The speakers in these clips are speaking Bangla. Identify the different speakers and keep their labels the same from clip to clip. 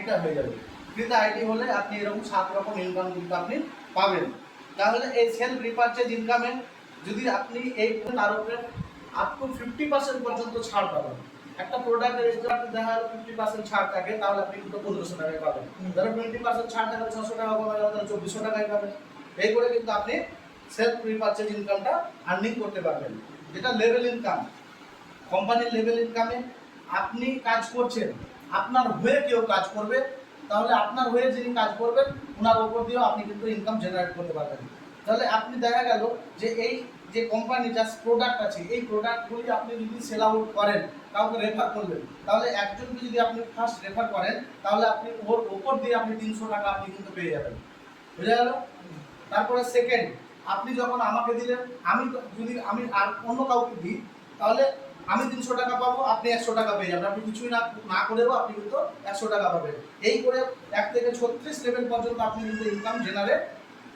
Speaker 1: আইডিটা হয়ে যাবে। ক্রেতা আইডি হলে আপনি এরকম 7 রকম ইনকাম কিন্তু আপনি পাবেন। তাহলে এই সেলফ রিপারচেজ ইনকামে যদি আপনি এই তার উপরে আপ টু 50% পর্যন্ত ছাড় পাবেন। একটা প্রোডাক্টের রেজাল্ট দেখা গেল 50% ছাড় থাকে, তাহলে আপনি কিন্তু 1500 টাকায় পাবেন। ধরো 20% ছাড় থাকে 600 টাকা পাবেন, তাহলে 2400 টাকায় পাবেন। এই করে কিন্তু আপনি সেলফ রিপারচেজ ইনকামটা আর্নিং করতে পারবেন। যেটা লেভেল ইনকাম, কোম্পানির লেভেল ইনকামে আপনি কাজ করছেন, আপনার হয়ে কেউ কাজ করবে, তাহলে আপনার হয়ে যিনি কাজ করবেন ওনার উপর দিয়েও আপনি কিন্তু ইনকাম জেনারেট করতে পারবেন। তাহলে আপনি দেখা গেল যে এই যে কোম্পানি যা প্রোডাক্ট আছে, এই প্রোডাক্টগুলি আপনি যদি সেল আউট করেন, কাউকে রেফার করলেন, তাহলে একজনকে যদি আপনি ফার্স্ট রেফার করেন, তাহলে আপনি ওর উপর দিয়ে আপনি 300 টাকা আপনি কিন্তু পেয়ে যাবেন। বুঝা গেল? তারপরে সেকেন্ড, আপনি যখন আমাকে দিলেন, আমি যদি আমি আর অন্য কাউকে দিই, তাহলে আমি 300 টাকা পাবো, আপনি 100 টাকা পেয়ে যাবেন। আপনি কিছুই না করেও আপনি কিন্তু 100 টাকা পাবেন। এই করে 1 থেকে 36 লেভেল পর্যন্ত আপনি কিন্তু ইনকাম জেনারেট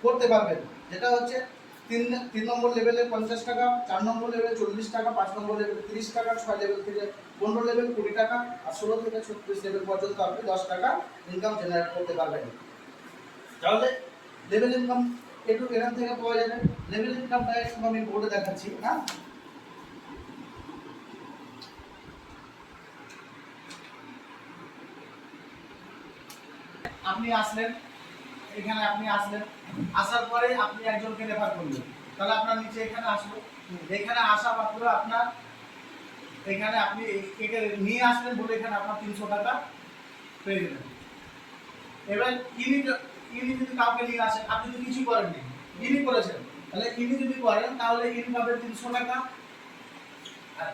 Speaker 1: করতে পারবেন। যেটা হচ্ছে 3 নম্বর লেভেলে 50 টাকা, 4 নম্বর লেভেলে 40 টাকা, 5 নম্বর লেভেলে 30 টাকা, 6 লেভেল থেকে 15 লেভেল 20 টাকা, আর 16 থেকে 36 লেভেল পর্যন্ত আপনি 10 টাকা ইনকাম জেনারেট করতে পারবেন। তাহলে লেভেল ইনকাম একটু এখান থেকে পাওয়া যাবে। লেভেল ইনকামটা একটু আমি বোর্ডে দেখাচ্ছি। হ্যাঁ, আপনি আসলেন, এখানে আপনি আসলেন, আসার পরে আপনি একজনকে রেফার করলেন, তাহলে আপনার নিচে এখানে আসলো। এখানে আসা মাত্র আপনার এখানে আপনি একে নিয়ে আসলেন বলে এখানে আপনার 300 টাকা পেয়ে গেলেন। এবার ইনি যদি কাউকে নিয়ে আসেন, আপনি যদি কিছু করেননি, ইনি করেছেন, তাহলে ইনি যদি করেন তাহলে ইনি পাবেন 300 টাকা, আর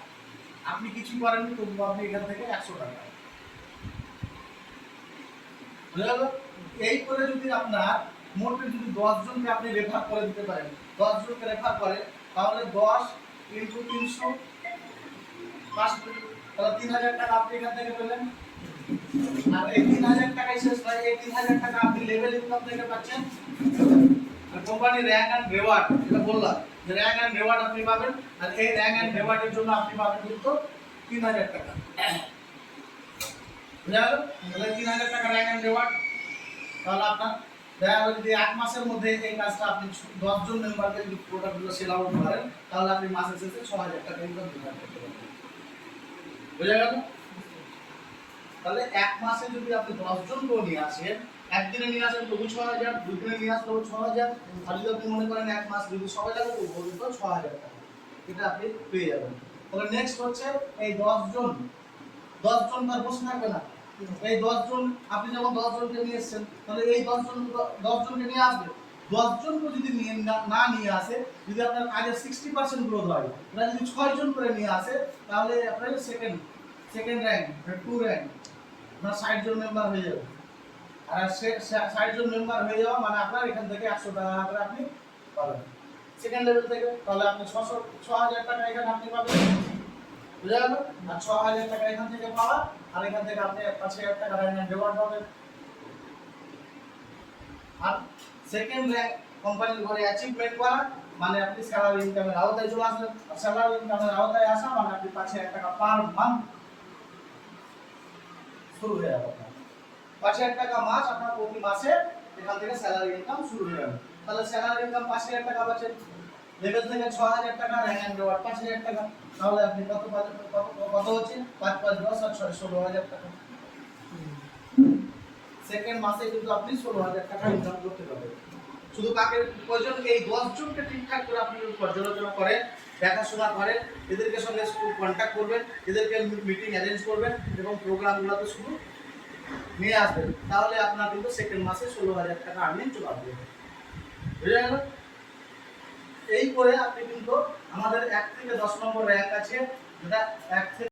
Speaker 1: আপনি কিছু করেননি তবু আপনি এখান থেকে 100 টাকা। বুঝা গেল? এই করে যদি আপনার মোটে যদি 10 জনকে আপনি রেফার করে দিতে পারেন, 10 জনকে রেফার করে, তাহলে 10 × 300 5, তাহলে 3000 টাকা আপনি এখান থেকে পেলেন। আর এই 3000 টাকাই শেষ নয়, এই 3000 টাকা আপনি লেভেল ইনকাম থেকে পাচ্ছেন। আর কোম্পানি র্যাঙ্ক এন্ড রিওয়ার্ড, যেটা বললাম যে র্যাঙ্ক এন্ড রিওয়ার্ড আপনি পাবেন, আর এই র্যাঙ্ক এন্ড রিওয়ার্ডের জন্য আপনি পাবেন কিন্তু 3000 টাকা। বুঝা গেল? তাহলে 3000 টাকা র্যাঙ্ক এন্ড রিওয়ার্ড। তাহলে আপনার দেখা গেল যদি 1 মাসের মধ্যে এই কাজটা আপনি 10 জন মেম্বারকে যদি প্রোডাক্টগুলো সেল আউট করেন, তাহলে আপনি মাসের শেষে 6000 টাকা ইনকাম জেনারেট করতে পারবেন। বুঝা গেল? তাহলে 1 মাসে যদি আপনি 10 জনকে নিয়ে আসেন, একদিনে নিয়ে আসেন তবু 6000, দুই দিনে নিয়ে আসলে 6000, আর যদি আপনি মনে করেন 1 মাস যদি সবাই লাগে তবু পর্যন্ত 6000 টাকা এটা আপনি পেয়ে যাবেন। তাহলে নেক্সট হচ্ছে এই 10 জন তার বসে থাকবে না। এই 10 জন আপনি যখন 10 জনকে নিয়ে এসেছেন, তাহলে এই 10 জনকে নিয়ে আসবে। 10 জনকে যদি না নিয়ে আসে, যদি আপনার কাজের 60% গ্রোথ হয়, তাহলে যদি 6 জন করে নিয়ে আসে, তাহলে আপনার সেকেন্ড র্যাঙ্ক, 2 র্যাঙ্ক, আপনার 60 জন মেম্বার হয়ে যাবে। আর 60 জন মেম্বার হয়ে যাওয়া মানে আপনার এখান থেকে 100 টাকা করে আপনি পাবেন সেকেন্ড লেভেল থেকে। তাহলে আপনি 6000 টাকা এখানে আপনি পাবেন। বুঝা গেল? আর 6000 টাকা এখান থেকে পাওয়া, আর এখান থেকে আপনি 5000 টাকা র্যাঙ্ক রিওয়ার্ড পাবেন। আর সেকেন্ড র্যাঙ্ক কোম্পানির ঘরে অ্যাচিভমেন্ট করা মানে আপনি স্যালারি ইনকামের আওতায় চলে আসলেন। আর স্যালারি ইনকামের আওতায় আসা মানে আপনি 5000 টাকা পার মান্থ শুরু হয়ে যাবে। 5000 টাকা মাস আপনার প্রতি মাসে এখান থেকে স্যালারি ইনকাম শুরু হয়ে যাবে। তাহলে স্যালারি ইনকাম 5000 টাকা পাচ্ছেন, লেভেল থেকে 6000 টাকা, র্যাঙ্ক এন্ড রিওয়ার্ড 5000 টাকা। তাহলে আপনি কত হচ্ছে 5 5 10 আর 6 16000 টাকা। সেকেন্ড মাসে কিন্তু আপনি 16000 টাকা ইনকাম করতে পারবেন। শুধু কাকে প্রয়োজন, এই 10 জনকে ঠিকঠাক করে আপনি পর্যালোচনা করেন, দেখাশোনা করেন, এদেরকে সঙ্গে কন্ট্যাক্ট করবেন, এদেরকে মিটিং অ্যারেঞ্জ করবেন এবং প্রোগ্রামগুলোতে শুধু নিয়ে আসবেন, তাহলে আপনার কিন্তু সেকেন্ড মাসে 16000 টাকা আর্নিং চলে আসবে। বুঝা গেল? এই করে আপনি কিন্তু আমাদের 1 থেকে 10 নম্বর র্যাঙ্ক আছে, যেটা 1 থেকে